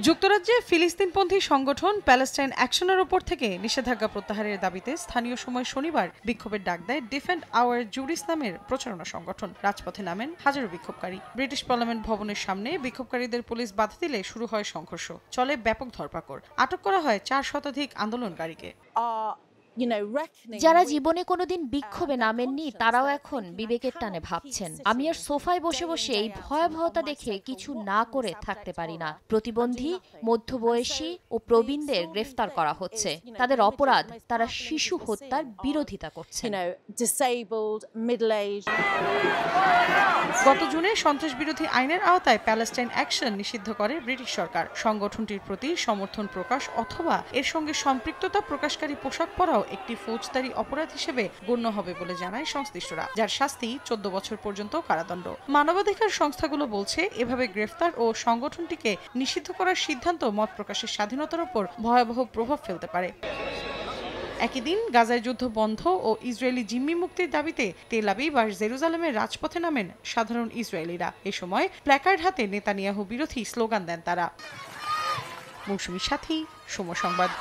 যুক্তরাজ্যে ফিলিস্তিনপন্থী সংগঠন প্যালেস্টাইন অ্যাকশনের উপর থেকে নিষেধাজ্ঞা প্রত্যাহারের দাবিতে স্থানীয় সময় শনিবার বিক্ষোভের ডাক দেয় ডিফেন্ড আওয়ার জুডিস নামের প্রচারণা সংগঠন। রাজপথে নামেন হাজারো বিক্ষোভকারী। ব্রিটিশ পার্লামেন্ট ভবনের সামনে বিক্ষোভকারীদের পুলিশ বাধা দিলে শুরু হয় সংঘর্ষ। চলে ব্যাপক ধরপাকড়। আটক করা হয় 4 শতাধিক আন্দোলনকারীকে। যারা জীবনে কোনোদিন বিক্ষোভে নামেননি তারাও এখন বিবেকের টানে ভাবছেন, আমি আর সোফায় বসে বসে এই ভয়াবহতা দেখে কিছু না করে থাকতে পারি না। প্রতিবন্ধী, মধ্যবয়সী ও প্রবীণদের গ্রেফতার করা হচ্ছে। তাদের অপরাধ, তারা শিশু হত্যার বিরোধিতা করছে। গত জুনে সন্ত্রাস বিরোধী আইনের আওতায় প্যালেস্টাইন অ্যাকশন নিষিদ্ধ করে ব্রিটিশ সরকার। সংগঠনটির প্রতি সমর্থন প্রকাশ অথবা এর সঙ্গে সম্পৃক্ততা প্রকাশকারী পোশাক পরাও একটি ফৌজদারি অপরাধ হিসেবে গণ্য হবে বলে জানায় সংশ্লিষ্টরা, যার শাস্তি 14 বছর পর্যন্ত কারাদণ্ড। মানবাধিকার সংস্থাগুলো বলছে, এভাবে গ্রেফতার ও সংগঠনটিকে নিষিদ্ধ করার সিদ্ধান্ত মত প্রকাশের স্বাধীনতার উপর ভয়াবহ প্রভাব ফেলতে পারে। একই দিন গাজায় যুদ্ধ বন্ধ ও ইসরায়েলি জিম্মি মুক্তির দাবিতে তেল আবিব আর জেরুজালেমের রাজপথে নামেন সাধারণ ইসরায়েলিরা। এ সময় প্ল্যাকার্ড হাতে নেতানিয়াহু বিরোধী স্লোগান দেন তারা। মৌসুমী সাথী, সময় সংবাদ।